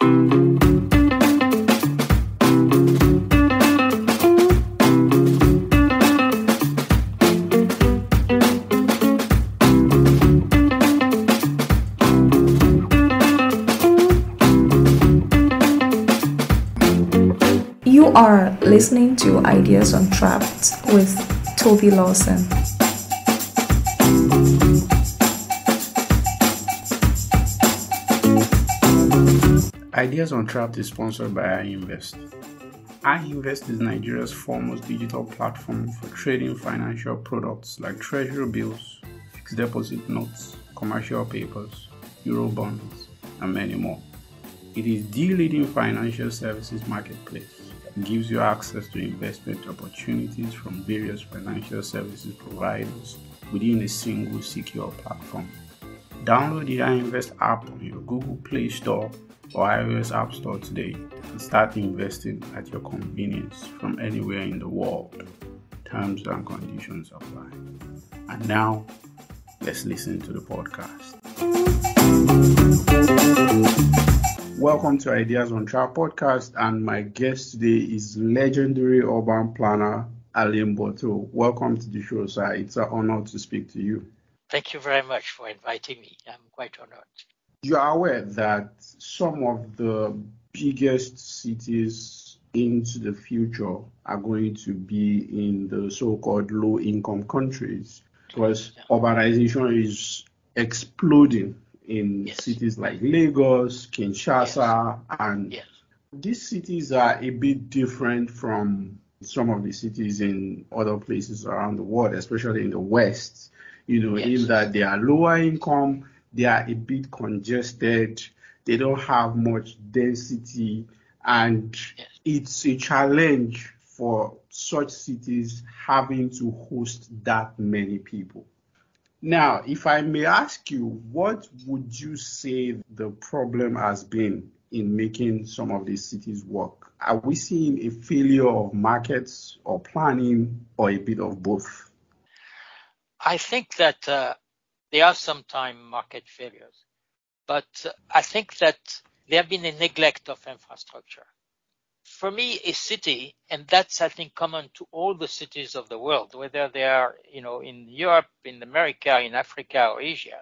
You are listening to Ideas Untrapped with Tobi Lawson. Ideas Untrapped is sponsored by iInvest. iInvest is Nigeria's foremost digital platform for trading financial products like treasury bills, fixed deposit notes, commercial papers, euro bonds, and many more. It is the leading financial services marketplace that gives you access to investment opportunities from various financial services providers within a single secure platform. Download the iInvest app on your Google Play Store or iOS App Store today and start investing at your convenience from anywhere in the world. Terms and conditions apply. And now, let's listen to the podcast. Welcome to Ideas Untrapped podcast, and my guest today is legendary urban planner Alain Bertaud. Welcome to the show, sir. It's an honor to speak to you. Thank you very much for inviting me. I'm quite honored. You are aware that some of the biggest cities into the future are going to be in the so-called low-income countries because urbanization is exploding in cities like Lagos, Kinshasa, and these cities are a bit different from some of the cities in other places around the world, especially in the West, in that they are lower income, they are a bit congested, they don't have much density, and it's a challenge for such cities having to host that many people. Now, if I may ask you, what would you say the problem has been in making some of these cities work? Are we seeing a failure of markets or planning, or a bit of both? I think that there are sometimes market failures, but I think that there have been a neglect of infrastructure. For me, a city, and that's, I think, common to all the cities of the world, whether they are, in Europe, in America, in Africa, or Asia,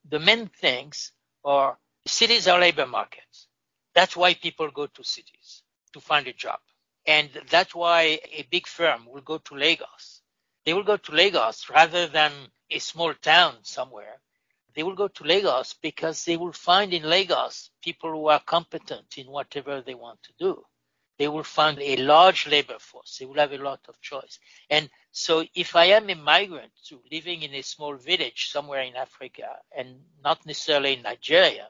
the main things are cities are labor markets. That's why people go to cities, to find a job. And that's why a big firm will go to Lagos. They will go to Lagos rather than a small town somewhere. They will go to Lagos because they will find in Lagos people who are competent in whatever they want to do. They will find a large labor force. They will have a lot of choice. And so if I am a migrant living in a small village somewhere in Africa and not necessarily in Nigeria,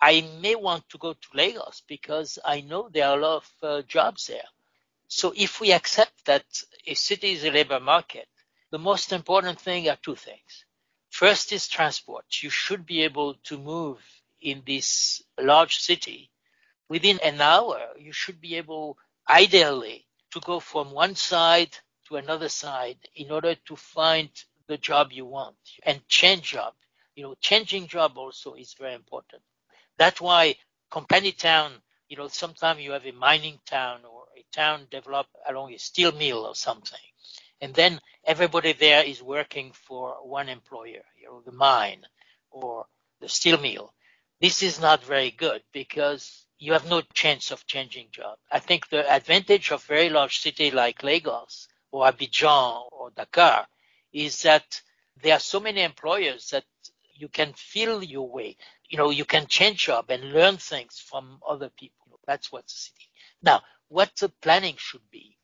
I may want to go to Lagos because I know there are a lot of jobs there. So if we accept that a city is a labor market, the most important thing are two things. First is transport. You should be able to move in this large city. Within an hour, you should be able, ideally, to go from one side to another side in order to find the job you want and change job. Changing job also is very important. That's why company town, sometimes you have a mining town or a town developed along a steel mill or something. And then everybody there is working for one employer, the mine or the steel mill. This is not very good because you have no chance of changing job. I think the advantage of very large city like Lagos or Abidjan or Dakar is that there are so many employers that you can feel your way. You can change job and learn things from other people. That's what's a city. Now, what the planning should be?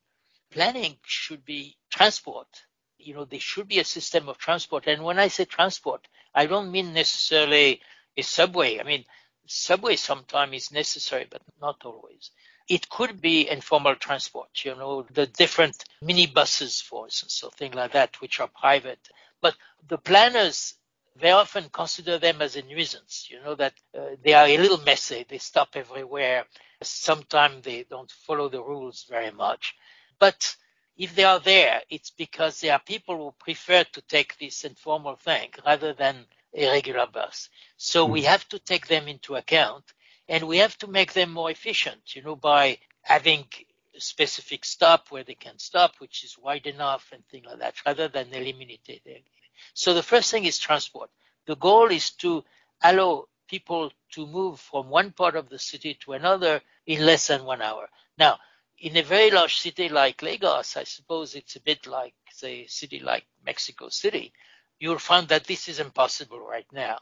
Planning should be transport. There should be a system of transport. And when I say transport, I don't mean necessarily a subway. Subway sometimes is necessary, but not always. It could be informal transport, the different minibuses, for instance, or things like that, which are private. But the planners very often consider them as a nuisance, that they are a little messy. They stop everywhere. Sometimes they don't follow the rules very much. But if they are there, it's because there are people who prefer to take this informal thing rather than a regular bus. So we have to take them into account. And we have to make them more efficient, by having a specific stop where they can stop, which is wide enough and things like that, rather than eliminate it. So the first thing is transport. The goal is to allow people to move from one part of the city to another in less than 1 hour. Now, in a very large city like Lagos, I suppose it's a bit like, say, a city like Mexico City. You'll find that this is impossible right now.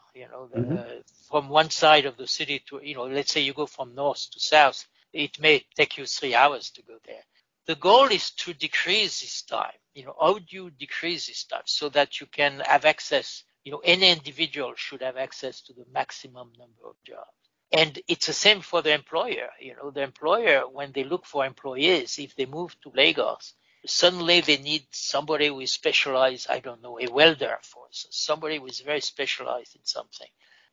From one side of the city to, let's say you go from north to south, it may take you 3 hours to go there. The goal is to decrease this time. How do you decrease this time so that you can have access? Any individual should have access to the maximum number of jobs. And it's the same for the employer. The employer, when they look for employees, if they move to Lagos, suddenly they need somebody who is specialized, I don't know, a welder, for instance, somebody who is very specialized in something.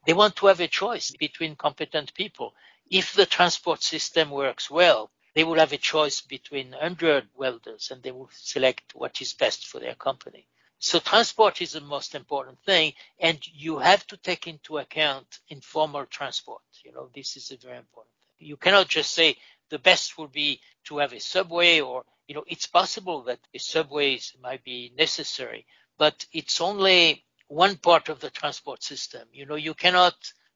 They want to have a choice between competent people. If the transport system works well, they will have a choice between 100 welders and they will select what is best for their company. So transport is the most important thing, and you have to take into account informal transport. This is a very important thing. You cannot just say the best would be to have a subway, or, it's possible that a subway might be necessary, but it's only one part of the transport system. You cannot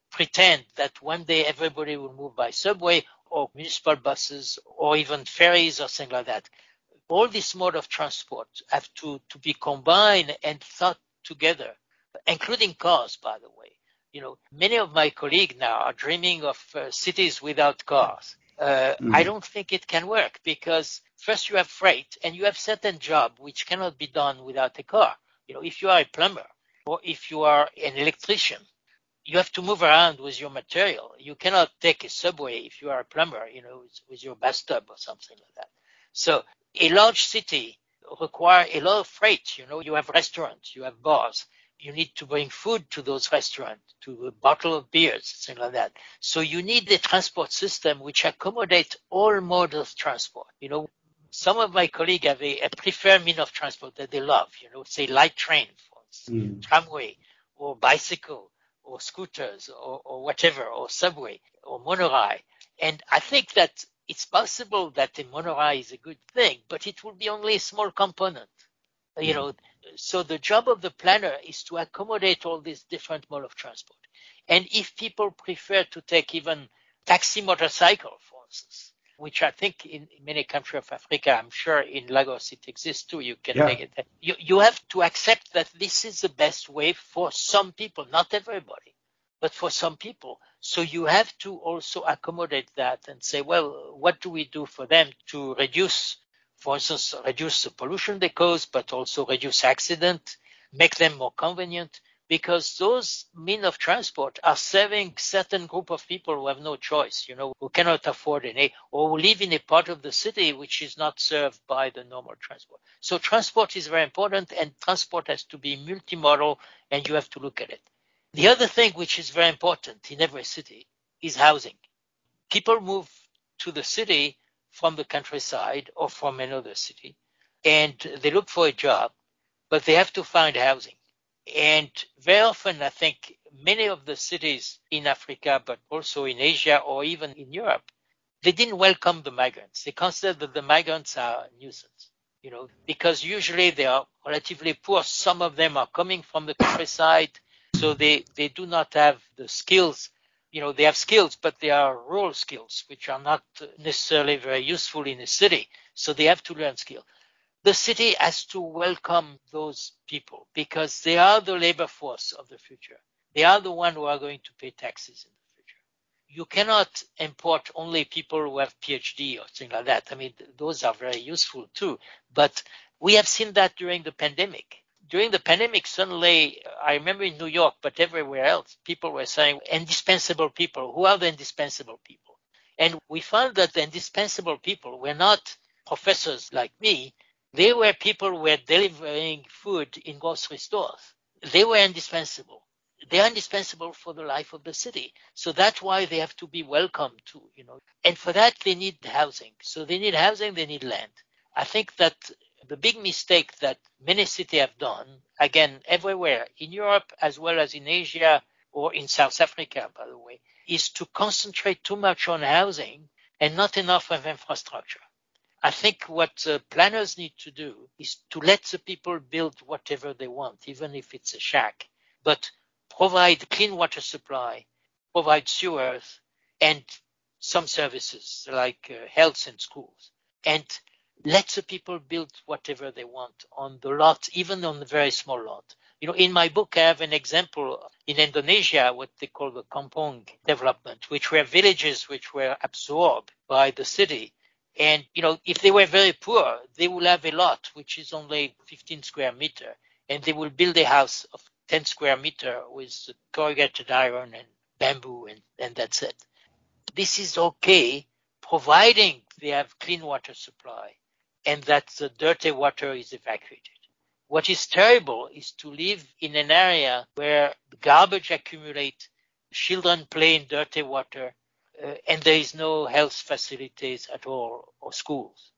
pretend that one day everybody will move by subway or municipal buses or even ferries or something like that. All this mode of transport have to be combined and thought together, including cars, by the way. Many of my colleagues now are dreaming of cities without cars. I don't think it can work, because first you have freight and you have certain jobs which cannot be done without a car. If you are a plumber or if you are an electrician, you have to move around with your material. You cannot take a subway if you are a plumber, with your bathtub or something like that. So a large city requires a lot of freight. You have restaurants, you have bars. You need to bring food to those restaurants, to a bottle of beers, things like that. So you need a transport system which accommodates all modes of transport. Some of my colleagues have a preferred mean of transport that they love, say light train, for instance, tramway, or bicycle, or scooters, or whatever, or subway, or monorail. And I think that it's possible that a monorail is a good thing, but it will be only a small component. So the job of the planner is to accommodate all these different modes of transport. And if people prefer to take even taxi motorcycle, for instance, which I think in many countries of Africa, I'm sure in Lagos it exists too, you can take it. You have to accept that this is the best way for some people, not everybody, but for some people. So you have to also accommodate that and say, well, what do we do for them to reduce, for instance, reduce the pollution they cause, but also reduce accident, make them more convenient, because those means of transport are serving certain group of people who have no choice, who cannot afford any, or who live in a part of the city which is not served by the normal transport. So transport is very important, and transport has to be multimodal, and you have to look at it. The other thing which is very important in every city is housing. People move to the city from the countryside or from another city, and they look for a job, but they have to find housing. And very often, I think many of the cities in Africa, but also in Asia or even in Europe, they didn't welcome the migrants. They consider that the migrants are a nuisance, because usually they are relatively poor. Some of them are coming from the countryside, so they do not have the skills. They have skills, but they are rural skills, which are not necessarily very useful in a city. So they have to learn skills. The city has to welcome those people, because they are the labor force of the future. They are the ones who are going to pay taxes in the future. You cannot import only people who have PhD or things like that. I mean, those are very useful too. But we have seen that during the pandemic. During the pandemic, suddenly, I remember in New York, but everywhere else, people were saying, indispensable people. Who are the indispensable people? And we found that the indispensable people were not professors like me. They were people who were delivering food in grocery stores. They were indispensable. They are indispensable for the life of the city. So that's why they have to be welcomed too, And for that, they need housing. So they need housing, they need land. I think that the big mistake that many cities have done, again, everywhere, in Europe as well as in Asia or in South Africa, by the way, is to concentrate too much on housing and not enough of infrastructure. I think what planners need to do is to let the people build whatever they want, even if it's a shack, but provide clean water supply, provide sewers, and some services like health and schools, and let the people build whatever they want on the lot, even on the very small lot. In my book, I have an example in Indonesia, what they call the kampong development, which were villages which were absorbed by the city. And, if they were very poor, they will have a lot, which is only 15 square meter, and they will build a house of 10 square meter with corrugated iron and bamboo, and that's it. This is okay, providing they have clean water supply and that the dirty water is evacuated. What is terrible is to live in an area where garbage accumulates, children play in dirty water, and there is no health facilities at all or schools.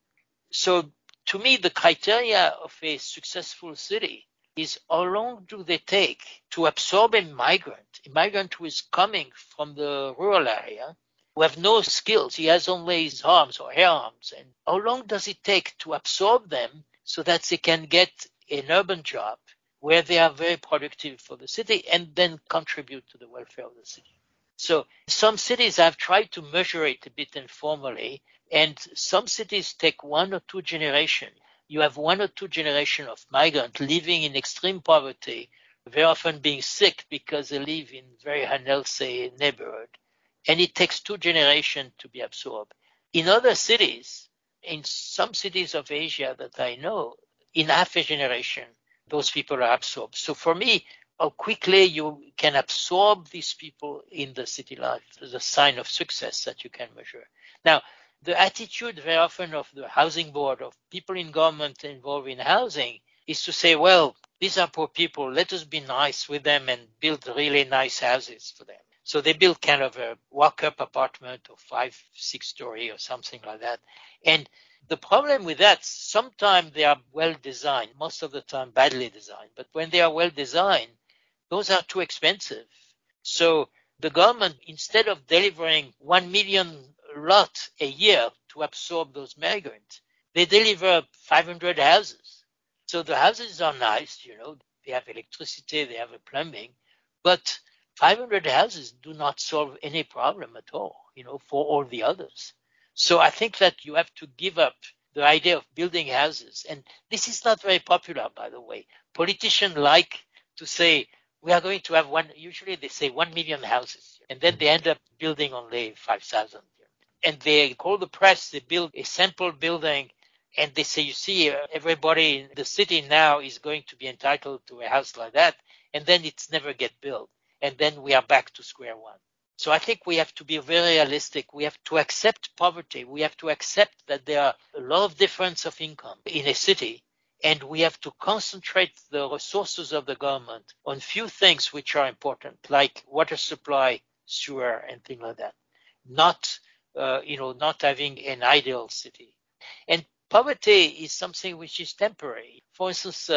So to me, the criteria of a successful city is how long do they take to absorb a migrant who is coming from the rural area, who have no skills. He has only his arms or her arms. And how long does it take to absorb them so that they can get an urban job where they are very productive for the city and then contribute to the welfare of the city? So some cities have tried to measure it a bit informally, and some cities take 1 or 2 generations. You have 1 or 2 generations of migrants living in extreme poverty, very often being sick because they live in very unhealthy neighborhood. And it takes 2 generations to be absorbed. In other cities, in some cities of Asia that I know, in half a generation, those people are absorbed. So for me, how quickly you can absorb these people in the city life is a sign of success that you can measure. Now, the attitude very often of the housing board, of people in government involved in housing, is to say, well, these are poor people, let us be nice with them and build really nice houses for them. So they build kind of a walk-up apartment of 5-6 story or something like that. And the problem with that, sometimes they are well designed, most of the time badly designed. But when they are well designed, those are too expensive. So the government, instead of delivering 1 million lot a year to absorb those migrants, they deliver 500 houses. So the houses are nice, they have electricity, they have a plumbing, but 500 houses do not solve any problem at all, for all the others. So I think that you have to give up the idea of building houses. And this is not very popular, by the way. Politicians like to say, we are going to have usually they say 1 million houses, and then they end up building only 5,000. And they call the press, they build a sample building, and they say, you see, everybody in the city now is going to be entitled to a house like that, and then it's never get built. And then we are back to square one. So I think we have to be very realistic. We have to accept poverty. We have to accept that there are a lot of difference of income in a city, and we have to concentrate the resources of the government on few things which are important, like water supply, sewer, and things like that. Not having an ideal city. And poverty is something which is temporary. For instance,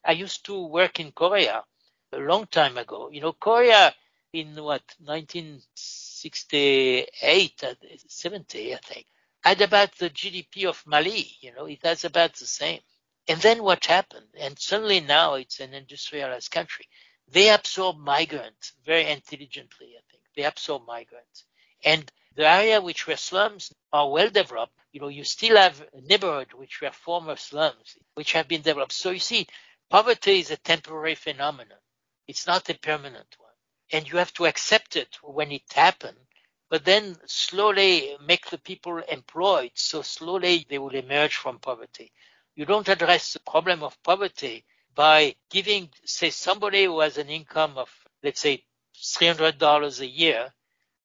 I used to work in Korea a long time ago. Korea in 1968, 70, I think, had about the GDP of Mali. It has about the same. And then what happened? And suddenly now it's an industrialized country. They absorb migrants very intelligently, I think. They absorb migrants. And the area which were slums are well developed. You still have a neighborhood which were former slums, which have been developed. So you see, poverty is a temporary phenomenon. It's not a permanent one. And you have to accept it when it happens, but then slowly make the people employed. So slowly they will emerge from poverty. You don't address the problem of poverty by giving, say, somebody who has an income of, let's say, $300 a year,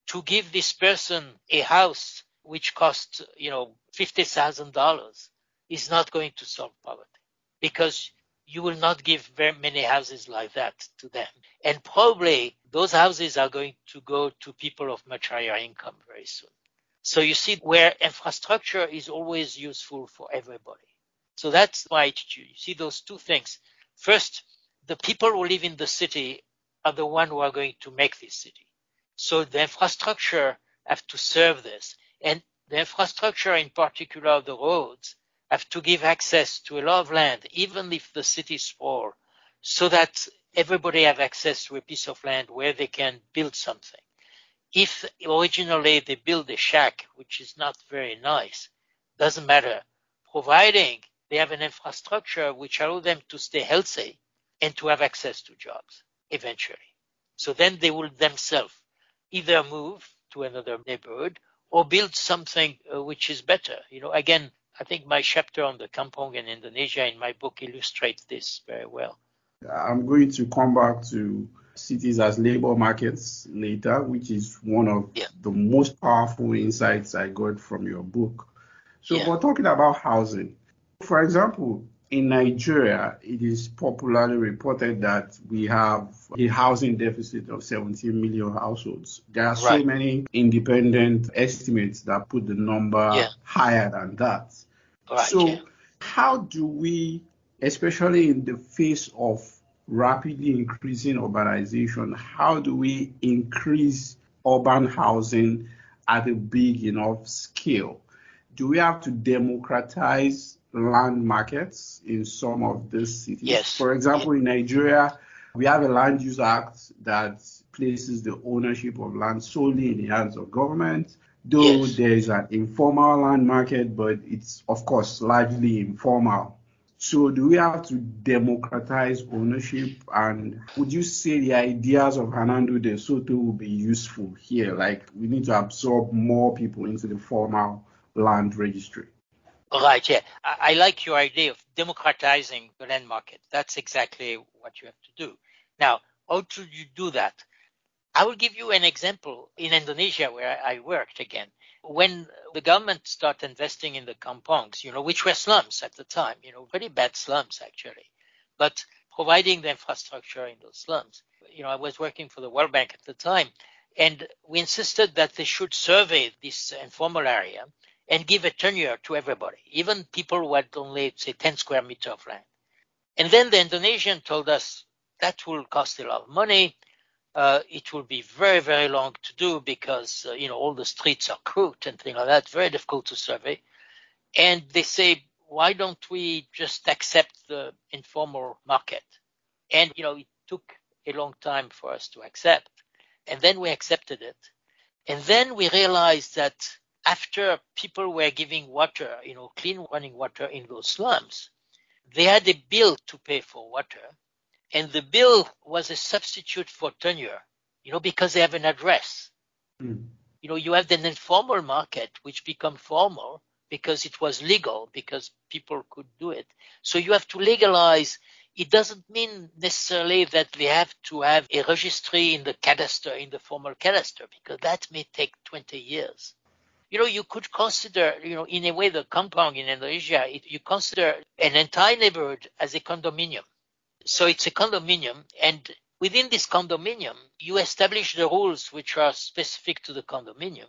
to give this person a house which costs, $50,000 is not going to solve poverty, because you will not give very many houses like that to them. And probably those houses are going to go to people of much higher income very soon. So you see where infrastructure is always useful for everybody. So that's my attitude. You see those two things. First, the people who live in the city are the ones who are going to make this city. So the infrastructure have to serve this. And the infrastructure, in particular the roads, have to give access to a lot of land, even if the city is small, so that everybody have access to a piece of land where they can build something. If originally they build a shack, which is not very nice, doesn't matter, providing they have an infrastructure which allow them to stay healthy and to have access to jobs eventually. So then they will themselves either move to another neighborhood or build something which is better. Again, I think my chapter on the kampong in Indonesia in my book illustrates this very well. I'm going to come back to cities as labor markets later, which is one of the most powerful insights I got from your book. So we're talking about housing. For example, in Nigeria, it is popularly reported that we have a housing deficit of 17 million households. There are so many independent estimates that put the number higher than that. How do we, especially in the face of rapidly increasing urbanization, how do we increase urban housing at a big enough scale? Do we have to democratize land markets in some of these cities? Yes. For example, in Nigeria, we have a land use act that places the ownership of land solely in the hands of government, though there is an informal land market, but it's, of course, largely informal. So do we have to democratize ownership? And would you say the ideas of Hernando de Soto will be useful here? Like, we need to absorb more people into the formal land registry. Right, yeah. I like your idea of democratizing the land market. That's exactly what you have to do. Now, how do you do that? I will give you an example in Indonesia where I worked again. When the government started investing in the kampongs, which were slums at the time, pretty bad slums actually, but providing the infrastructure in those slums. I was working for the World Bank at the time, and we insisted that they should survey this informal area and give a tenure to everybody, even people who had only, say, 10 square meters of land. And then the Indonesian told us that will cost a lot of money. It will be very, very long to do because, all the streets are crooked and things like that. Very difficult to survey. And they say, why don't we just accept the informal market? And, it took a long time for us to accept. And then we accepted it. And then we realized that after people were giving water, clean running water in those slums, they had a bill to pay for water. And the bill was a substitute for tenure, because they have an address. You have an informal market, which become formal because it was legal, because people could do it. So you have to legalize. It doesn't mean necessarily that they have to have a registry in the cadastre, in the formal cadastre, because that may take 20 years. You could consider, in a way, the kampong in Indonesia, you consider an entire neighborhood as a condominium. So it's a condominium, and within this condominium, you establish the rules which are specific to the condominium,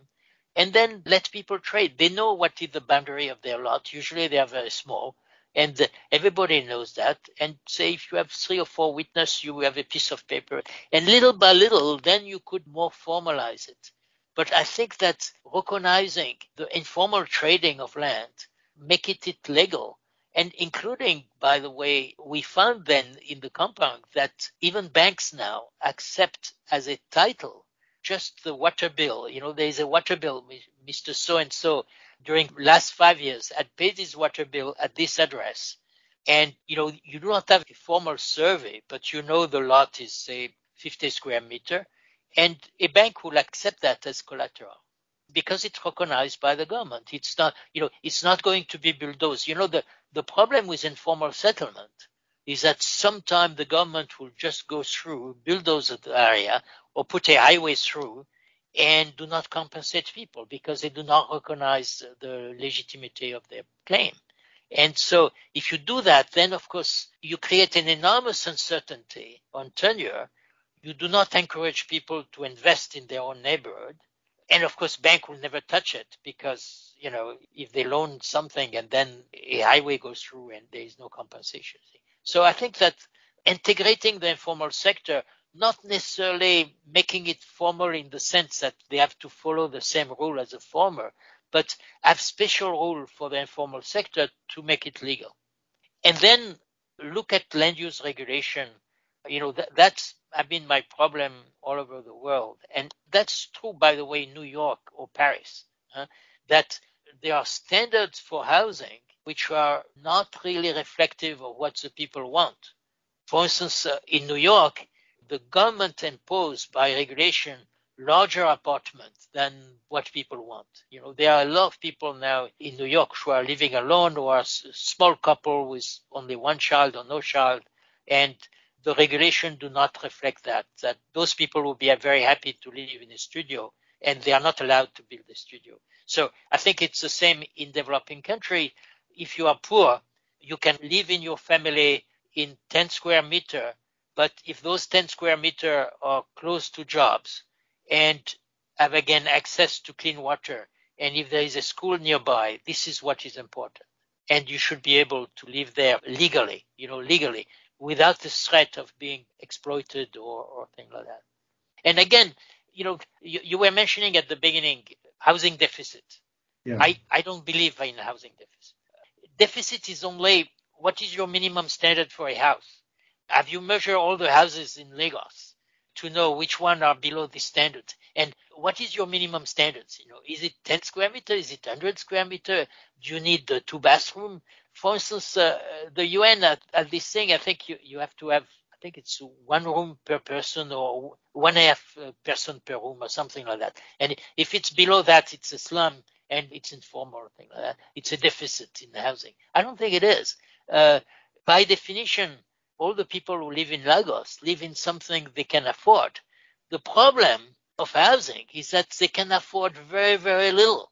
and then let people trade. They know what is the boundary of their lot. Usually they are very small, and everybody knows that. And say if you have 3 or 4 witnesses, you have a piece of paper. And little by little, then you could more formalize it. But I think that recognizing the informal trading of land, make it legal. And including, by the way, we found then in the compound that even banks now accept as a title just the water bill. There is a water bill, Mr. So-and-so, during last 5 years had paid his water bill at this address. And, you do not have a formal survey, but the lot is, say, 50 square meter. And a bank will accept that as collateral, because it's recognized by the government. It's not, it's not going to be bulldozed. The problem with informal settlement is that sometimes the government will just go through, bulldoze the area, or put a highway through, and do not compensate people because they do not recognize the legitimacy of their claim. And so if you do that, then of course you create an enormous uncertainty on tenure. You do not encourage people to invest in their own neighborhood. And of course, bank will never touch it because, if they loan something and then a highway goes through and there is no compensation. So I think that integrating the informal sector, not necessarily making it formal in the sense that they have to follow the same rule as a formal, but have special rule for the informal sector to make it legal. And then look at land use regulation. That's been my problem all over the world. And that's true, by the way, in New York or Paris, that there are standards for housing which are not really reflective of what the people want. For instance, in New York, the government imposed by regulation larger apartments than what people want. There are a lot of people now in New York who are living alone or are a small couple with only one child or no child, and the regulation do not reflect that those people will be very happy to live in a studio, and they are not allowed to build a studio. So I think it's the same in developing country. If you are poor, you can live in your family in 10 square meter, but if those 10 square meter are close to jobs and have again access to clean water, and if there is a school nearby, this is what is important. And you should be able to live there legally, without the threat of being exploited or things like that. And again, you were mentioning at the beginning housing deficit. Yeah. I don't believe in housing deficit. Deficit is only what is your minimum standard for a house. Have you measured all the houses in Lagos to know which one are below the standard? And what is your minimum standards? Is it 10 square meter? Is it 100 square meter? Do you need the 2 bathroom? For instance, the UN at this thing, I think you have to have, I think it's 1 room per person or 1.5 person per room or something like that. And if it's below that, it's a slum and it's informal or thing like that. It's a deficit in housing. I don't think it is. By definition, all the people who live in Lagos live in something they can afford. The problem of housing is that they can afford very, very little,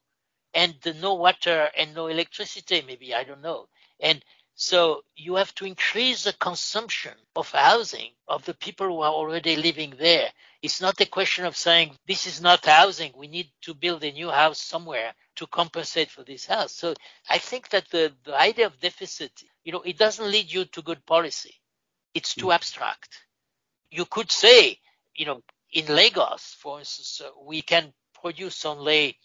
and no water and no electricity, maybe, I don't know. And so you have to increase the consumption of housing of the people who are already living there. It's not a question of saying this is not housing. We need to build a new house somewhere to compensate for this house. So I think that the idea of deficit, it doesn't lead you to good policy. It's too abstract. You could say, in Lagos, for instance, we can produce only,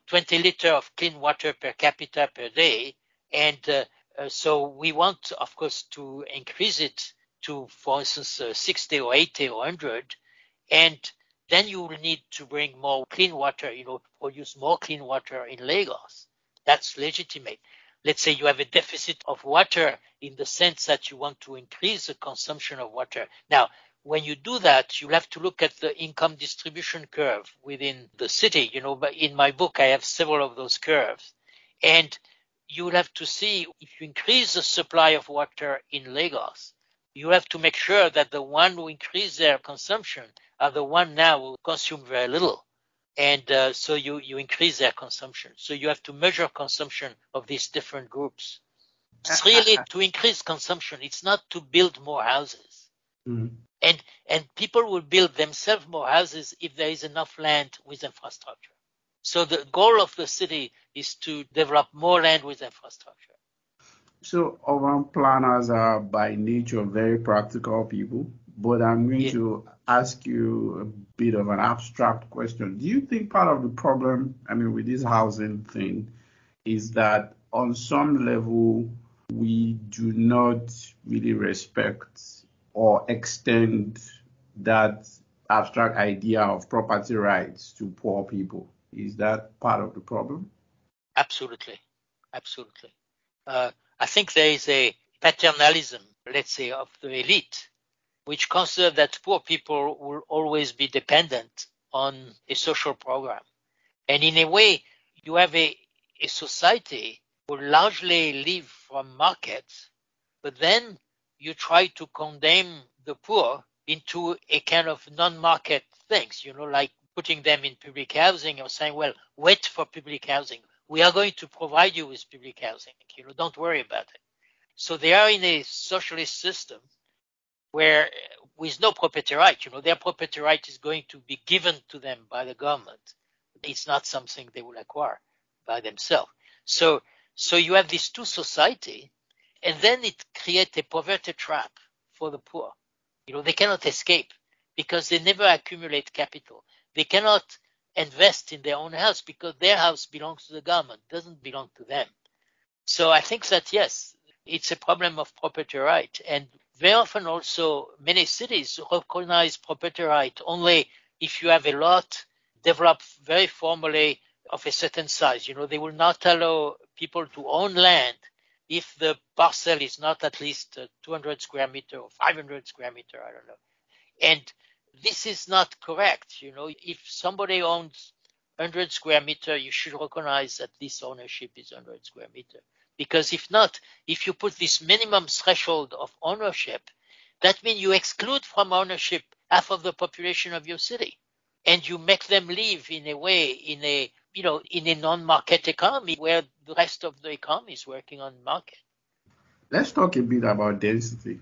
20 liters of clean water per capita per day. And so we want, of course, to increase it to, for instance, 60 or 80 or 100. And then you will need to bring more clean water, produce more clean water in Lagos. That's legitimate. Let's say you have a deficit of water in the sense that you want to increase the consumption of water. Now, when you do that, you'll have to look at the income distribution curve within the city. But in my book, I have several of those curves. And you'll have to see if you increase the supply of water in Lagos, you have to make sure that the one who increase their consumption are the one now who consume very little. And so you increase their consumption. So you have to measure consumption of these different groups. It's really to increase consumption. It's not to build more houses. Mm-hmm. And people will build themselves more houses if there is enough land with infrastructure. So the goal of the city is to develop more land with infrastructure. So urban planners are by nature very practical people, but I'm going to ask you a bit of an abstract question. Do you think part of the problem, with this housing thing, is that on some level we do not really respect or extend that abstract idea of property rights to poor people? Is that part of the problem? Absolutely. I think there is a paternalism, let's say, of the elite, which consider that poor people will always be dependent on a social program. And in a way, you have a society who largely live from markets, but then you try to condemn the poor into a kind of non-market things, like putting them in public housing or saying, well, wait for public housing. We are going to provide you with public housing. Don't worry about it. So they are in a socialist system where with no property right, their property right is going to be given to them by the government. It's not something they will acquire by themselves. So you have these two society, and then it creates a poverty trap for the poor. They cannot escape because they never accumulate capital. They cannot invest in their own house because their house belongs to the government, doesn't belong to them. So I think that, yes, it's a problem of property right. And very often also many cities recognize property right only if you have a lot developed very formally of a certain size. They will not allow people to own land if the parcel is not at least 200 square meter or 500 square meter, I don't know. And this is not correct. If somebody owns 100 square meter, you should recognize that this ownership is 100 square meter. Because if not, if you put this minimum threshold of ownership, that means you exclude from ownership half of the population of your city. And you make them live in a way, in a non-market economy where the rest of the economy is working on market. Let's talk a bit about density.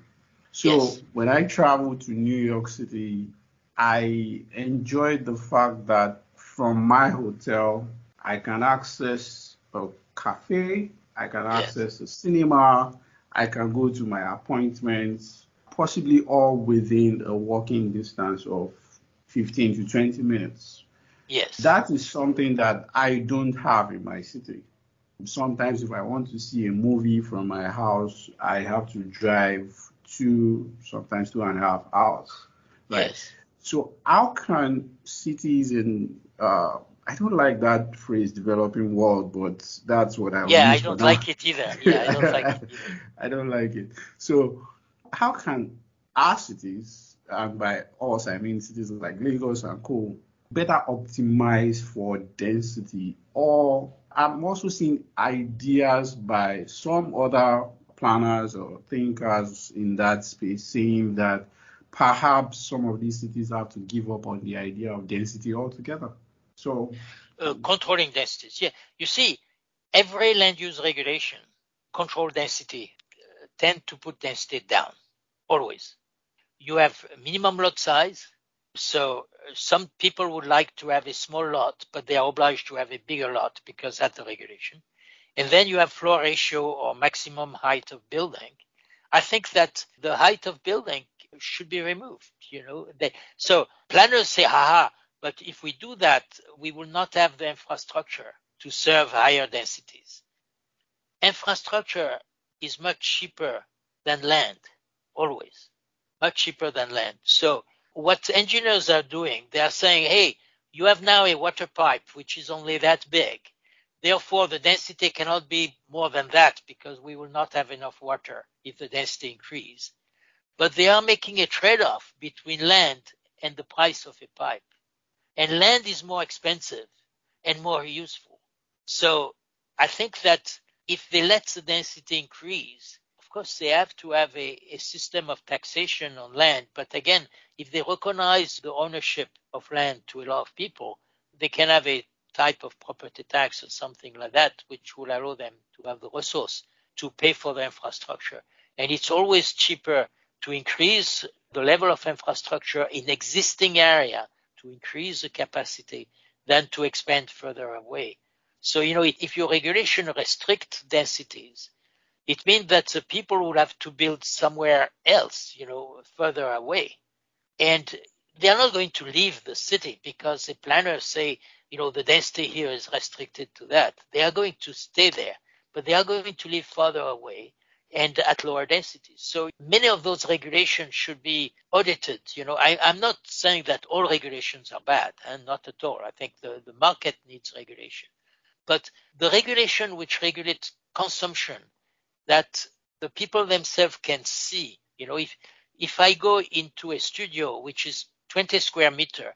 So Yes. When I travel to New York City, I enjoyed the fact that from my hotel, I can access a cafe, I can access a cinema, I can go to my appointments, possibly all within a walking distance of 15 to 20 minutes. Yes. That is something that I don't have in my city. Sometimes if I want to see a movie from my house, I have to drive sometimes 2.5 hours. Right. Yes. So how can cities in I don't like that phrase developing world, but that's what I Yeah, use I for don't now. like it either. Yeah, I don't like it either. I don't like it. So how can our cities, and by us I mean cities like Lagos and co, better optimize for density? Or I'm also seeing ideas by some other planners or thinkers in that space saying that perhaps some of these cities have to give up on the idea of density altogether. So controlling densities. Yeah, you see, every land use regulation control density tend to put density down always. You have minimum lot size. So some people would like to have a small lot, but they are obliged to have a bigger lot because that's the regulation. And then you have floor ratio or maximum height of building. I think that the height of building should be removed. So planners say, but if we do that, we will not have the infrastructure to serve higher densities. Infrastructure is much cheaper than land, always, much cheaper than land. So what engineers are doing, they are saying, hey, you have now a water pipe, which is only that big. Therefore, the density cannot be more than that because we will not have enough water if the density increase. But they are making a trade-off between land and the price of a pipe. And land is more expensive and more useful. So I think that if they let the density increase, of course, they have to have a system of taxation on land. But again, if they recognize the ownership of land to a lot of people, they can have a type of property tax or something like that, which will allow them to have the resource to pay for the infrastructure. And it's always cheaper to increase the level of infrastructure in existing area to increase the capacity than to expand further away. So, if your regulation restricts densities, it means that the people will have to build somewhere else, further away. And they are not going to leave the city because the planners say, the density here is restricted to that. They are going to stay there, but they are going to live further away and at lower densities. So many of those regulations should be audited. I'm not saying that all regulations are bad, and not at all. I think the market needs regulation. But the regulation which regulates consumption, that the people themselves can see, if I go into a studio which is 20 square meter,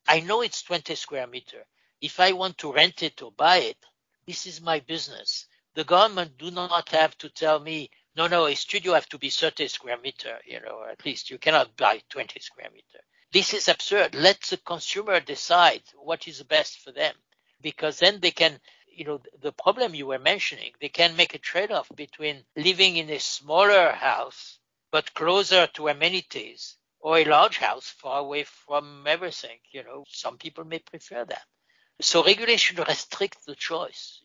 I know it's 20 square meter. If I want to rent it or buy it, this is my business. The government do not have to tell me, no, a studio have to be 30 square meter, at least you cannot buy 20 square meter. This is absurd. Let the consumer decide what is best for them, because then they can, the problem you were mentioning, they can make a trade-off between living in a smaller house, but closer to amenities, or a large house far away from everything. Some people may prefer that. So regulation restricts the choice.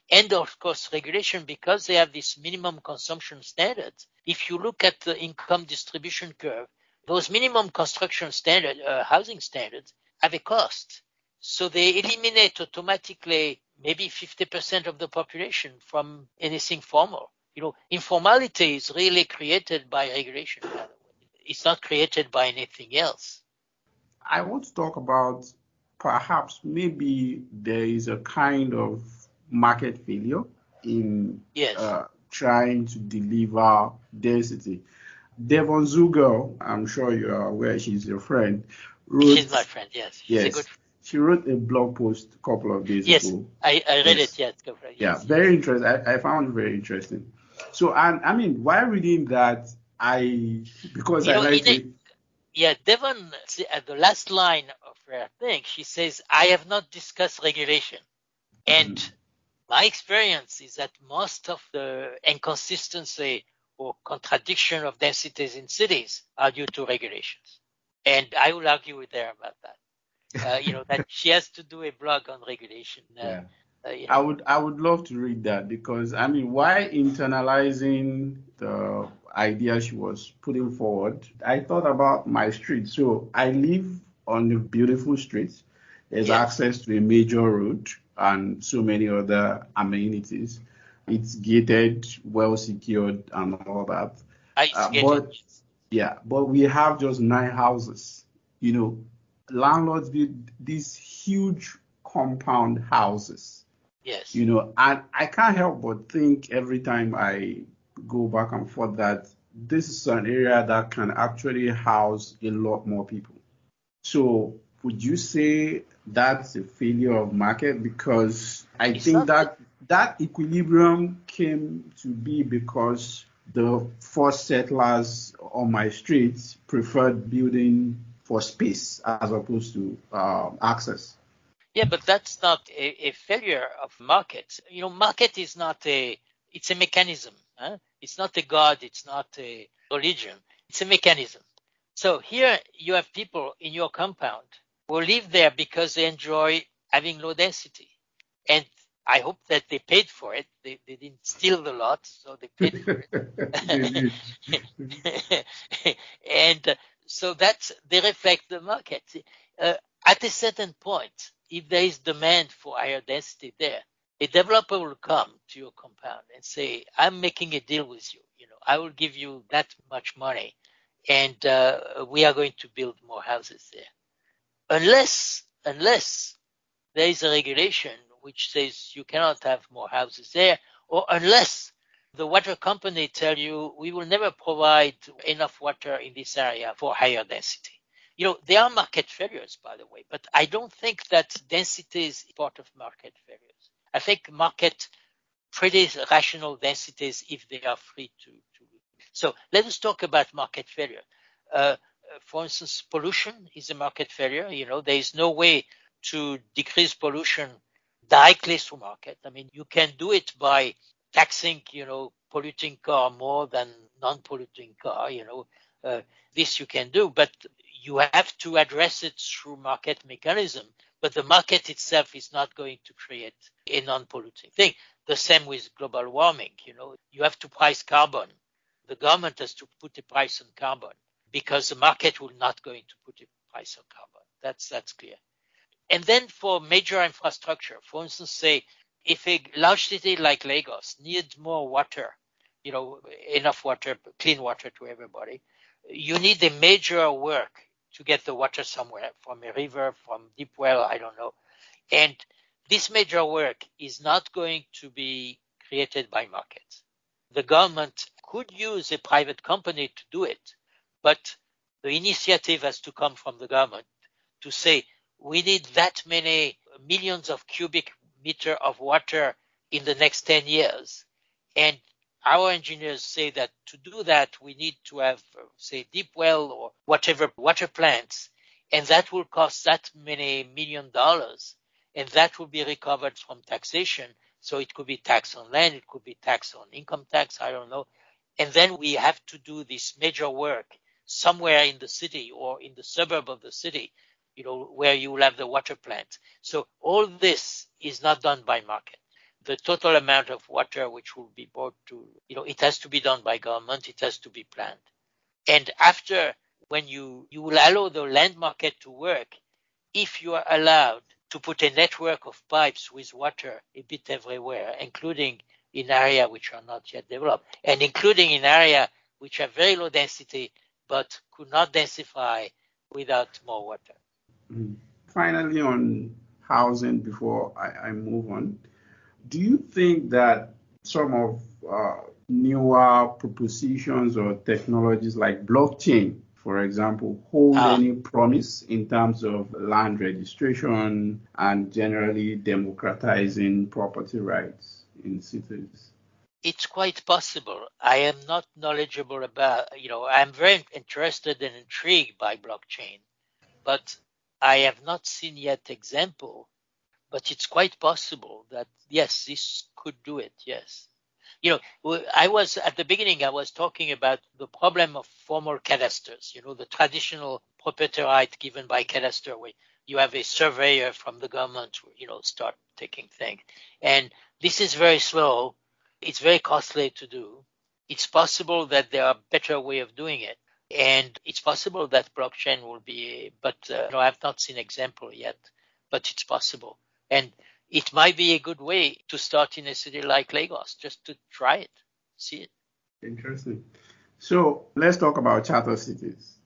And of course, regulation, because they have this minimum consumption standards, if you look at the income distribution curve, those minimum construction standard, housing standards have a cost. So they eliminate automatically maybe 50% of the population from anything formal. Informality is really created by regulation, by the way. It's not created by anything else. I want to talk about perhaps maybe there is a kind of market failure in Yes. trying to deliver density. Devon Zugel, I'm sure you are aware, she's your friend, She's wrote, my friend, yes. She's a good yes, friend. she wrote a blog post a couple of days Yes, ago. I read it, Yes. yes. Yeah, Yes, very interesting. I found it very interesting. So, and I mean, while reading that, because I like to, Devon, at the last line of her thing, she says, I have not discussed regulation. And my experience is that most of the inconsistency or contradiction of densities in cities are due to regulations. And I will argue with her about that. That she has to do a blog on regulation. yeah. I would love to read that because I mean, why internalizing the idea she was putting forward? I thought about my street. So I live on a beautiful street. There's access to a major road and so many other amenities. It's gated, well secured, and all that. It's gated. But yeah, but we have just 9 houses. Landlords build these huge compound houses. Yes. And I can't help but think every time I go back and forth that this is an area that can actually house a lot more people. So would you say that's a failure of market? Because I think that equilibrium came to be because the first settlers on my streets preferred building for space as opposed to access. Yeah, but that's not a failure of market. Market is not it's a mechanism. Huh? It's not a god. It's not a religion. It's a mechanism. So here you have people in your compound who live there because they enjoy having low density. And I hope that they paid for it. They didn't steal the lot, so they paid for it. And so they reflect the market. At a certain point, if there is demand for higher density there, a developer will come to your compound and say, I'm making a deal with you. I will give you that much money and we are going to build more houses there. Unless there is a regulation which says you cannot have more houses there, or unless the water company tell you we will never provide enough water in this area for higher density. There are market failures, by the way, but I don't think that density is part of market failures. I think market pretty rational densities if they are free to. So let us talk about market failure. For instance, pollution is a market failure. There is no way to decrease pollution directly through market. I mean, you can do it by taxing, polluting car more than non-polluting car. This you can do, but you have to address it through market mechanism. But the market itself is not going to create a non-polluting thing. The same with global warming. You have to price carbon. The government has to put a price on carbon because the market will not going to put a price on carbon. That's clear. And then for major infrastructure, for instance, say if a large city like Lagos needs more water, enough water, clean water to everybody, you need a major work to get the water somewhere, from a river, from deep well, I don't know. And this major work is not going to be created by markets. The government could use a private company to do it, but the initiative has to come from the government to say, we need that many millions of cubic meter of water in the next 10 years. And our engineers say that to do that, we need to have, say, deep well or whatever water plants. And that will cost that many $1 million. And that will be recovered from taxation. So it could be tax on land, it could be tax on income tax, I don't know. And then we have to do this major work somewhere in the city or in the suburb of the city, where you will have the water plant. So all this is not done by market. The total amount of water which will be brought to, it has to be done by government. It has to be planned. And after when you will allow the land market to work if you are allowed to put a network of pipes with water a bit everywhere, including in areas which are not yet developed, and including in areas which are very low density but could not densify without more water. Finally, on housing, before I move on, do you think that some of newer propositions or technologies like blockchain, for example, hold any promise in terms of land registration and generally democratizing property rights in cities? It's quite possible. I am not knowledgeable about, I'm very interested and intrigued by blockchain, but I have not seen yet example. But it's quite possible that, yes, this could do it, yes. I was, at the beginning, I was talking about the problem of formal cadastres, the traditional property right given by cadastre, where you have a surveyor from the government, start taking things. And this is very slow. It's very costly to do. It's possible that there are better way of doing it. And it's possible that blockchain will be, but I've not seen example yet, but it's possible. And it might be a good way to start in a city like Lagos, just to try it, see it. Interesting. So let's talk about charter cities.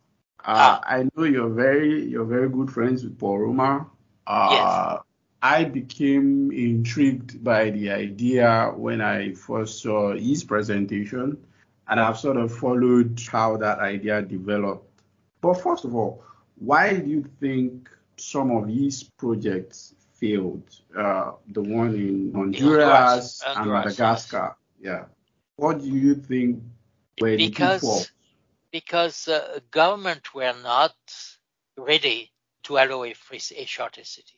I know you're very good friends with Paul Roma. Yes. I became intrigued by the idea when I first saw his presentation, and I've sort of followed how that idea developed. But first of all, why do you think some of his projects failed? The one in Honduras and Madagascar. Yes. Yeah. What do you think were the pitfalls? Because government were not ready to allow a charter city.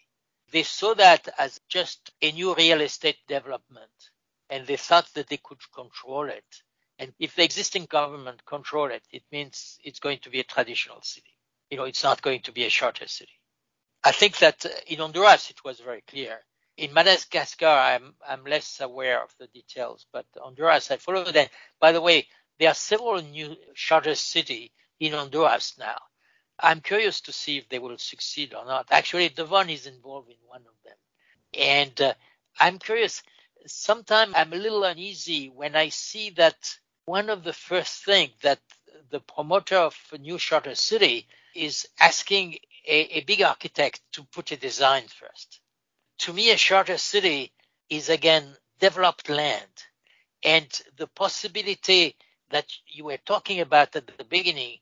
They saw that as just a new real estate development, and they thought that they could control it. And if the existing government control it, it means it's going to be a traditional city. It's not going to be a charter city. I think that in Honduras, it was very clear. In Madagascar, I'm less aware of the details, but Honduras, I follow that. By the way, there are several new charter cities in Honduras now. I'm curious to see if they will succeed or not. Actually, Devon is involved in one of them. And I'm curious. Sometimes I'm a little uneasy when I see that one of the first things that the promoter of a new charter city is asking a big architect to put a design first. To me, a charter city is, again, developed land. And the possibility that you were talking about at the beginning,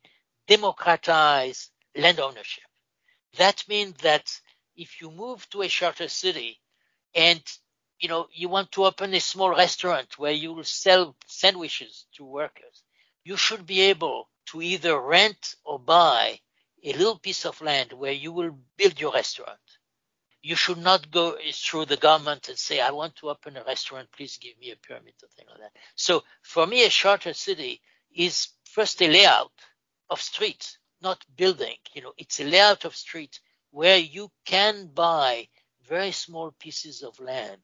democratize land ownership. That means that if you move to a charter city and you want to open a small restaurant where you will sell sandwiches to workers, you should be able to either rent or buy a little piece of land where you will build your restaurant. You should not go through the government and say, I want to open a restaurant, please give me a permit or thing like that. So for me, a charter city is first a layout of streets, not building. It's a layout of streets where you can buy very small pieces of land.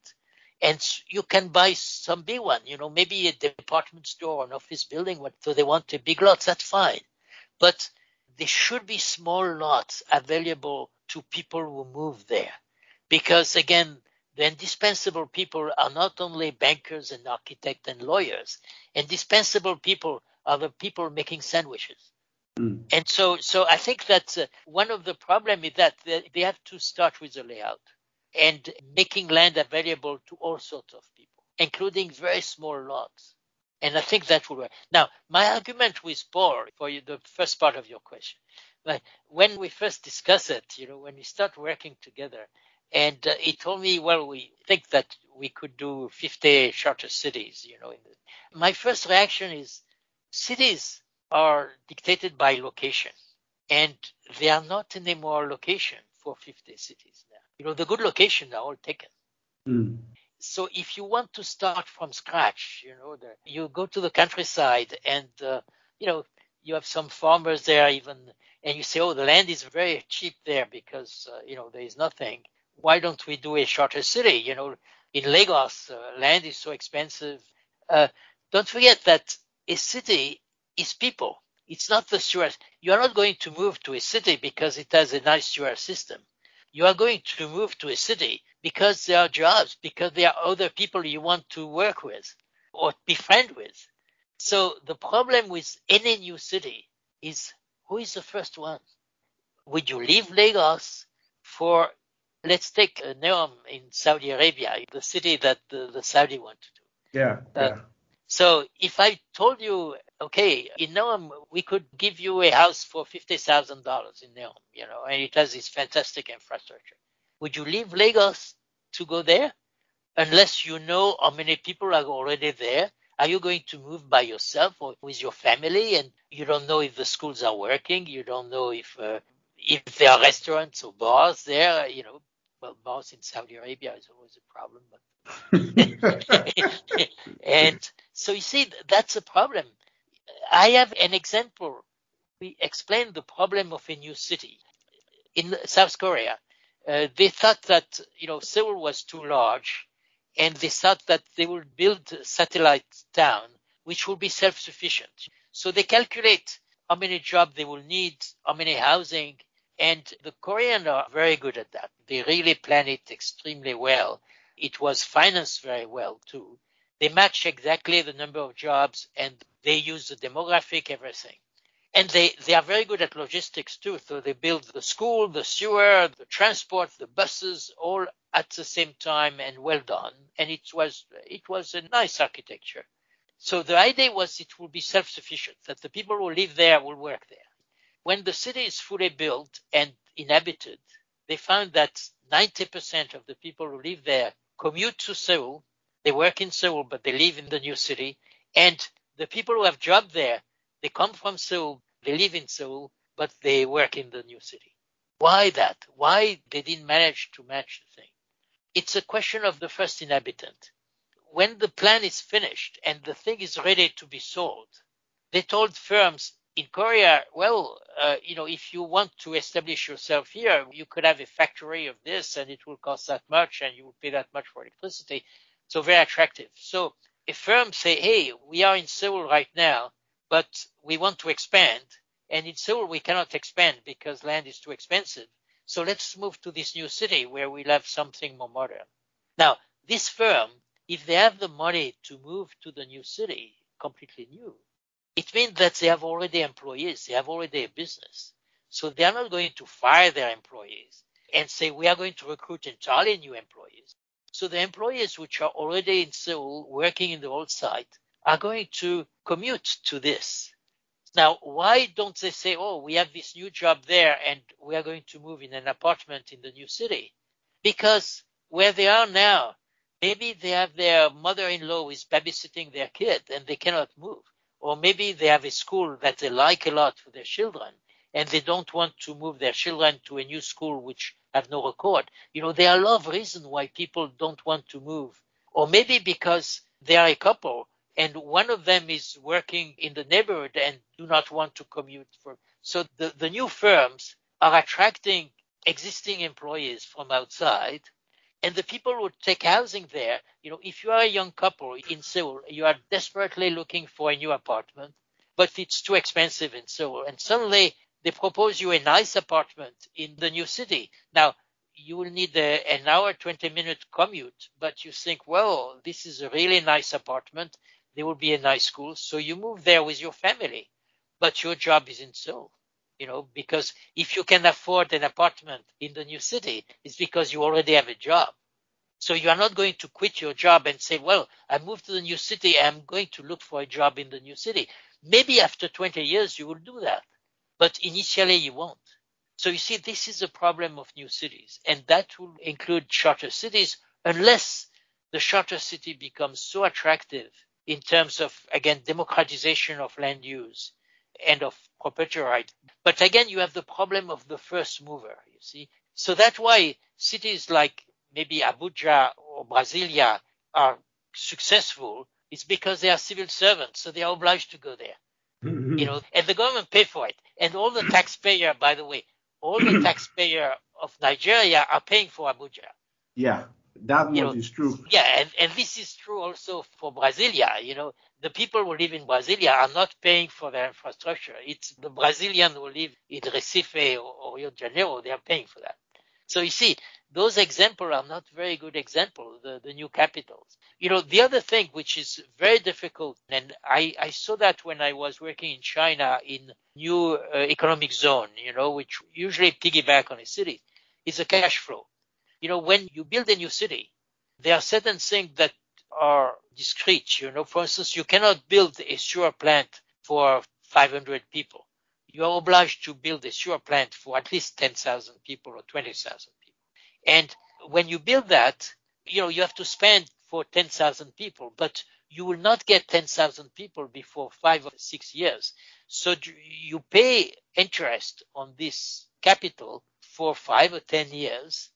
And you can buy some big one, maybe a department store or an office building. So they want a big lot, that's fine. But there should be small lots available to people who move there. Because, again, the indispensable people are not only bankers and architects and lawyers. Indispensable people are the people making sandwiches. And so I think that one of the problems is that they have to start with the layout and making land available to all sorts of people, including very small lots. And I think that will work. Now, my argument with Paul, for you, the first part of your question, when we first discussed it, when we start working together, and he told me, well, we think that we could do 50 charter cities, My first reaction is cities are dictated by location, and they are not anymore location for 50 cities now. The good locations are all taken. So if you want to start from scratch, you go to the countryside and, you have some farmers there even, and you say, oh, the land is very cheap there because, there is nothing. Why don't we do a charter city? In Lagos, land is so expensive. Don't forget that a city is people. It's not the sewer. You are not going to move to a city because it has a nice sewer system. You are going to move to a city because there are jobs, because there are other people you want to work with or be friends with. So the problem with any new city is, who is the first one? Would you leave Lagos for, let's take Neom in Saudi Arabia, the city that the Saudi want to do. Yeah. So if I told you, okay, in Neom, we could give you a house for $50,000 in Neom, and it has this fantastic infrastructure. Would you leave Lagos to go there? Unless you know how many people are already there. Are you going to move by yourself or with your family? And you don't know if the schools are working. You don't know if there are restaurants or bars there. Well, bars in Saudi Arabia is always a problem. But and so you see, that's a problem. I have an example. We explained the problem of a new city in South Korea. They thought that Seoul was too large, and they thought that they would build a satellite town which will be self-sufficient. So they calculate how many jobs they will need, how many housing, and the Koreans are very good at that. They really plan it extremely well. It was financed very well too. They match exactly the number of jobs, and they use the demographic, everything. And they are very good at logistics too. So they build the school, the sewer, the transport, the buses, all at the same time and well done. And it was a nice architecture. So the idea was it will be self-sufficient, that the people who live there will work there. When the city is fully built and inhabited, they found that 90% of the people who live there commute to Seoul. They work in Seoul, but they live in the new city. And the people who have jobs there, they come from Seoul, they live in Seoul, but they work in the new city. Why that? Why they didn't manage to match the thing? It's a question of the first inhabitant. When the plan is finished and the thing is ready to be sold, they told firms in Korea, well, if you want to establish yourself here, you could have a factory of this and it will cost that much and you will pay that much for electricity. So very attractive. So a firm say, hey, we are in Seoul right now, but we want to expand. And in Seoul, we cannot expand because land is too expensive. So let's move to this new city where we'll have something more modern. Now, this firm, if they have the money to move to the new city, completely new, it means that they have already employees. They have already a business. So they are not going to fire their employees and say, we are going to recruit entirely new employees. So the employees which are already in Seoul working in the old site are going to commute to this. Now, why don't they say, oh, we have this new job there and we are going to move in an apartment in the new city? Because where they are now, maybe they have their mother-in-law who is babysitting their kid and they cannot move. Or maybe they have a school that they like a lot for their children and they don't want to move their children to a new school which have no record. There are a lot of reasons why people don't want to move. Or maybe because they are a couple and one of them is working in the neighborhood and do not want to commute. So the new firms are attracting existing employees from outside. And the people who take housing there, if you are a young couple in Seoul, you are desperately looking for a new apartment, but it's too expensive in Seoul. And suddenly they propose you a nice apartment in the new city. Now, you will need an hour, 20-minute commute, but you think, well, this is a really nice apartment. There will be a nice school. So you move there with your family, but your job is in Seoul. Because if you can afford an apartment in the new city, it's because you already have a job. So you are not going to quit your job and say, well, I moved to the new city. I'm going to look for a job in the new city. Maybe after 20 years, you will do that. But initially, you won't. So you see, this is a problem of new cities. And that will include charter cities unless the charter city becomes so attractive in terms of, again, democratization of land use and of property right. But again, you have the problem of the first mover, you see. So that's why cities like maybe Abuja or Brasilia are successful. It's because they are civil servants, so they are obliged to go there. And the government pay for it. And all the taxpayer, by the way, all the taxpayer of Nigeria are paying for Abuja. Yeah. That You much know, is true. yeah, and this is true also for Brasilia. The people who live in Brasilia are not paying for their infrastructure. It's the Brazilians who live in Recife or Rio de Janeiro, they are paying for that. So you see, those examples are not very good examples, the new capitals. The other thing which is very difficult, and I saw that when I was working in China in new economic zone, which usually piggyback on a city, is a cash flow. When you build a new city, there are certain things that are discrete. For instance, you cannot build a sewer plant for 500 people. You are obliged to build a sewer plant for at least 10,000 people or 20,000 people. And when you build that, you have to spend for 10,000 people, but you will not get 10,000 people before 5 or 6 years. So you pay interest on this capital for 5 or 10 years.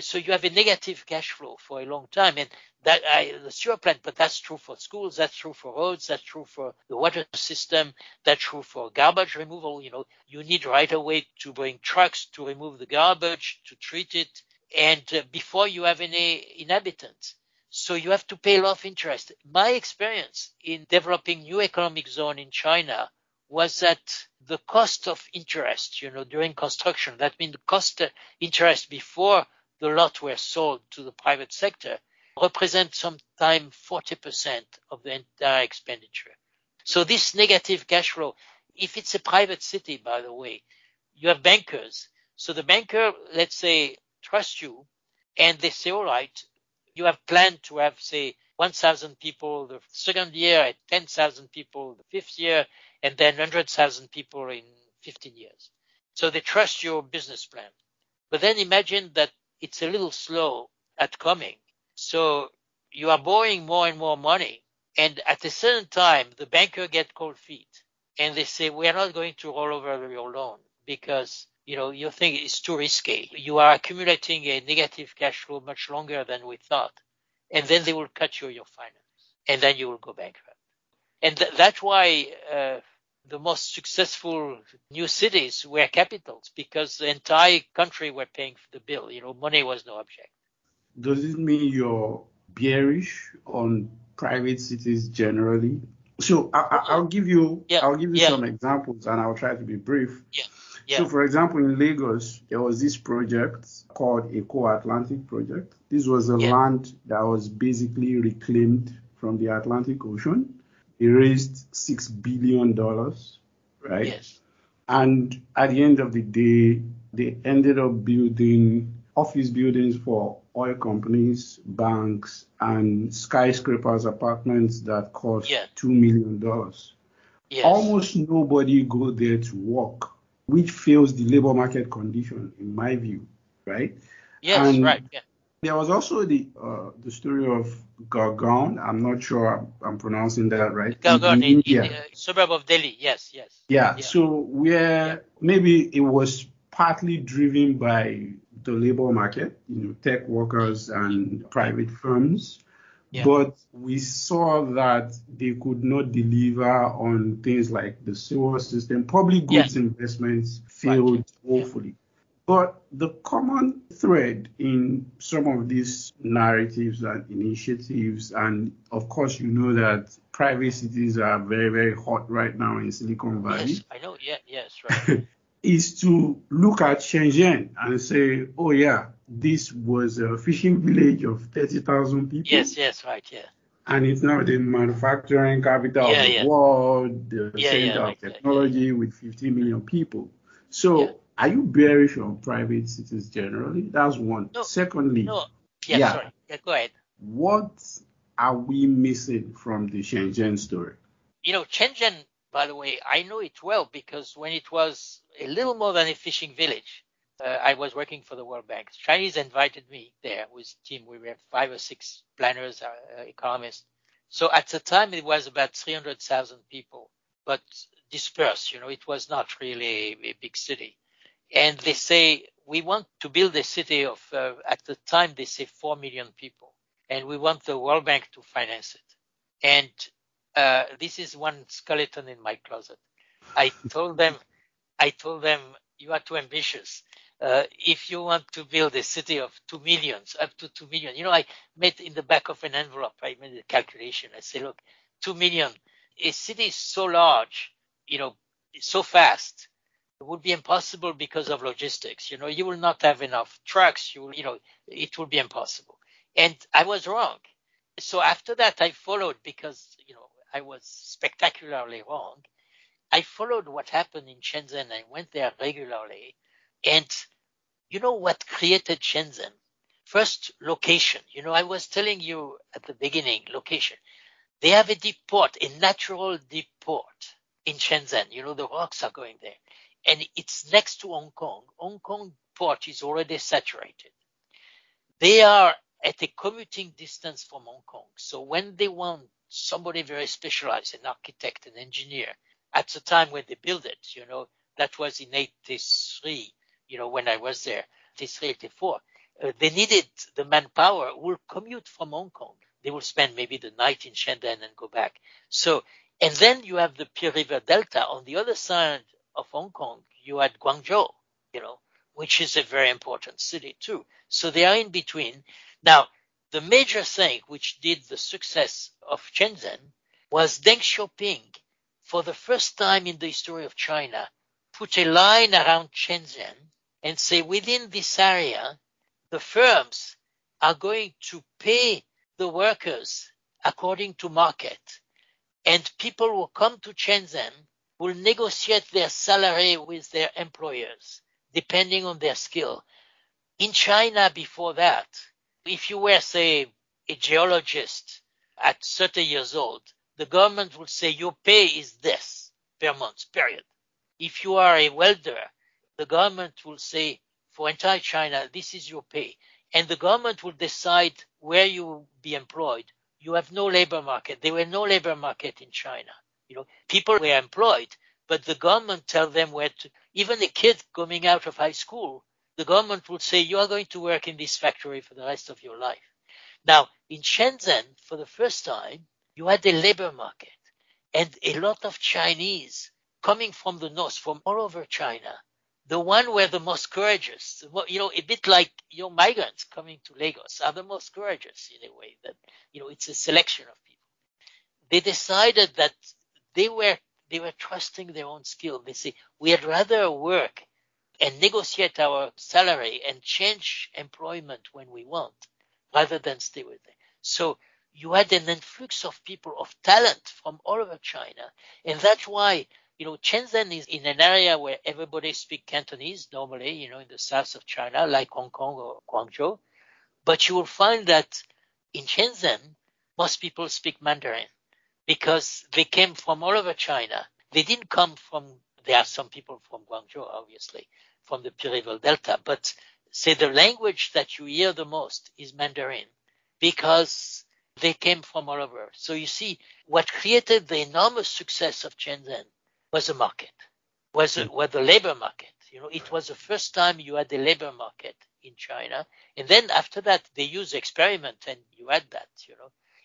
So you have a negative cash flow for a long time, and the sewer plant. But that's true for schools, that's true for roads, that's true for the water system, that's true for garbage removal. You need right away to bring trucks to remove the garbage, to treat it, and before you have any inhabitants. So you have to pay a lot of interest. My experience in developing new economic zone in China was that the cost of interest, during construction, that means the cost interest before the lot were sold to the private sector, represent sometimes 40% of the entire expenditure. So this negative cash flow, if it's a private city, by the way, you have bankers. So the banker, let's say, trusts you, and they say, all right, you have planned to have, say, 1,000 people the second year, 10,000 people the fifth year, and then 100,000 people in 15 years. So they trust your business plan. But then imagine that it's a little slow at coming. So you are borrowing more and more money. And at a certain time, the banker get cold feet. And they say, we are not going to roll over your loan because, you think it's too risky. You are accumulating a negative cash flow much longer than we thought. And then they will cut you your finance. And then you will go bankrupt. And that's why the most successful new cities were capitals, because the entire country were paying for the bill. Money was no object. Does it mean you're bearish on private cities generally? So I'll give you some examples, and I'll try to be brief. Yeah. So, for example, in Lagos, there was this project called Eco Atlantic Project. This was a land that was basically reclaimed from the Atlantic Ocean. It raised $6 billion, right? Yes. And at the end of the day, they ended up building office buildings for oil companies, banks, and skyscrapers, apartments that cost $2 million. Yes. Almost nobody go there to work, which fails the labor market condition, in my view, right? Yes, and right. Yeah. There was also the story of Gurgaon. I'm not sure I'm pronouncing that right. Gurgaon in India. the suburb of Delhi. Yes. Yeah. So where maybe it was partly driven by the labor market, tech workers and private firms. Yeah. But we saw that they could not deliver on things like the sewer system. Public goods investments failed woefully. But the common thread in some of these narratives and initiatives, and of course, that private cities are very, very hot right now in Silicon Valley. Yes, I know. Yes, right. Is to look at Shenzhen and say, oh yeah, this was a fishing village of 30,000 people. Yes, right, yeah. And it's now the manufacturing capital of the world, the center of technology with 50 million people. So are you bearish on private cities generally? That's one. No, Secondly, sorry. Yeah, go ahead. What are we missing from the Shenzhen story? Shenzhen, by the way, I know it well because when it was a little more than a fishing village, I was working for the World Bank. Chinese invited me there with a team. We were 5 or 6 planners, economists. So at the time, it was about 300,000 people, but dispersed. It was not really a big city. And they say, we want to build a city of, at the time, they say 4 million people. And we want the World Bank to finance it. And this is one skeleton in my closet. I told them, you are too ambitious. if you want to build a city of 2 million, up to 2 million, I made in the back of an envelope, I made a calculation. I say, look, 2 million, a city is so large, so fast, it would be impossible because of logistics. You will not have enough trucks. It will be impossible. And I was wrong. So after that, I followed because, I was spectacularly wrong. I followed what happened in Shenzhen. I went there regularly. And you know what created Shenzhen? First, location. I was telling you at the beginning, location. They have a deep port, a natural deep port in Shenzhen. The rocks are going there. And it's next to Hong Kong. Hong Kong port is already saturated. They are at a commuting distance from Hong Kong. So when they want somebody very specialized, an architect, an engineer, at the time when they built it, that was in 83, when I was there, 83, 84, they needed the manpower who will commute from Hong Kong. They will spend maybe the night in Shenzhen and go back. So, and then you have the Pearl River Delta. On the other side of Hong Kong, you had Guangzhou, which is a very important city too. So they are in between. Now, the major thing which did the success of Shenzhen was Deng Xiaoping, for the first time in the history of China, put a line around Shenzhen and say within this area, the firms are going to pay the workers according to market. And people who come to Shenzhen will negotiate their salary with their employers, depending on their skill. In China before that, if you were, say, a geologist at 30 years old, the government would say your pay is this per month, period. If you are a welder, the government will say for entire China, this is your pay. And the government will decide where you will be employed. You have no labor market. There were no labor market in China. People were employed, but the government tell them where to, even a kid coming out of high school, the government would say, you are going to work in this factory for the rest of your life. Now, in Shenzhen, for the first time, you had a labor market and a lot of Chinese coming from the north, from all over China. The one were the most courageous, a bit like your migrants coming to Lagos are the most courageous in a way that, it's a selection of people. They decided that they were trusting their own skill. They say, we had rather work and negotiate our salary and change employment when we want rather than stay with them. So you had an influx of people of talent from all over China. And that's why, Shenzhen is in an area where everybody speaks Cantonese normally, in the south of China, like Hong Kong or Guangzhou. But you will find that in Shenzhen, most people speak Mandarin because they came from all over China. They didn't come from, there are some people from Guangzhou, obviously, from the Pearl River Delta, but say the language that you hear the most is Mandarin because they came from all over. So you see, what created the enormous success of Shenzhen was a market, was the labor market. It was the first time you had a labor market in China. And then after that, they used experiment and you had that,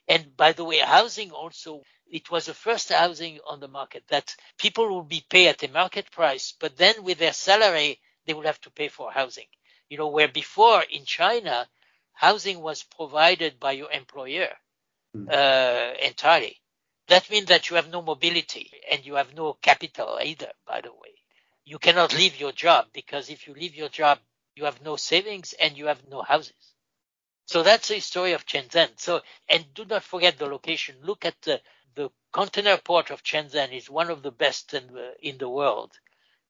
And by the way, housing also, it was the first housing on the market that people would be paid at a market price, but then with their salary, they would have to pay for housing. Where before in China, housing was provided by your employer entirely. That means that you have no mobility and you have no capital either, by the way. You cannot leave your job because if you leave your job, you have no savings and you have no houses. So that's the story of Shenzhen. So, and do not forget the location. Look at the container port of Shenzhen is one of the best in the world.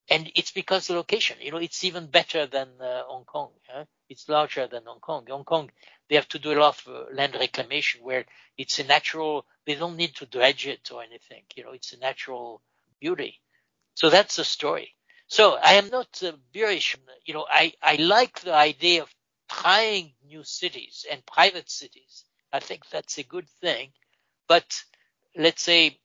And it's because the location, it's even better than Hong Kong. It's larger than Hong Kong. Hong Kong, they have to do a lot of land reclamation where it's a natural, they don't need to dredge it or anything. It's a natural beauty. So that's the story. So I am not bearish. I like the idea of trying new cities and private cities. I think that's a good thing. But let's say,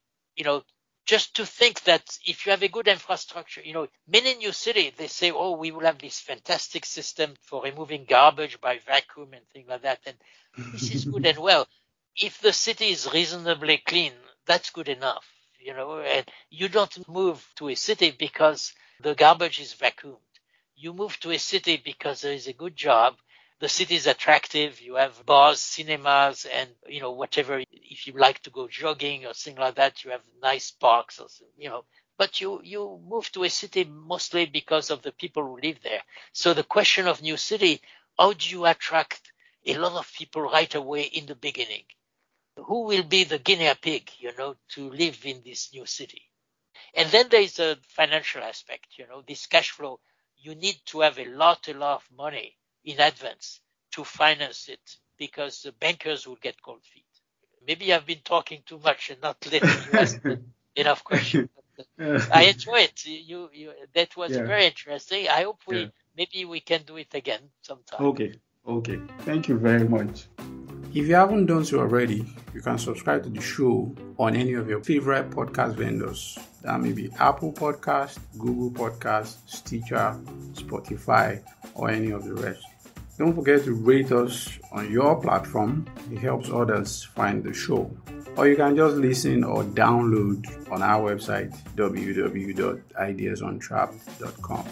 just to think that if you have a good infrastructure, many new cities, they say, oh, we will have this fantastic system for removing garbage by vacuum and things like that. And this is good and well. If the city is reasonably clean, that's good enough, and you don't move to a city because the garbage is vacuumed. You move to a city because there is a good job. The city is attractive. You have bars, cinemas, and, whatever. If you like to go jogging or something like that, you have nice parks, But you move to a city mostly because of the people who live there. So the question of new city, how do you attract a lot of people right away in the beginning? Who will be the guinea pig, to live in this new city? And then there is a financial aspect, this cash flow. You need to have a lot of money in advance to finance it because the bankers will get cold feet. Maybe I've been talking too much and not letting you ask enough questions. I enjoy it. That was very interesting. I hope maybe we can do it again sometime. Okay. Thank you very much. If you haven't done so already, you can subscribe to the show on any of your favorite podcast vendors. That may be Apple Podcast, Google Podcast, Stitcher, Spotify, or any of the rest. Don't forget to rate us on your platform. It helps others find the show. Or you can just listen or download on our website, www.ideasuntrapped.com.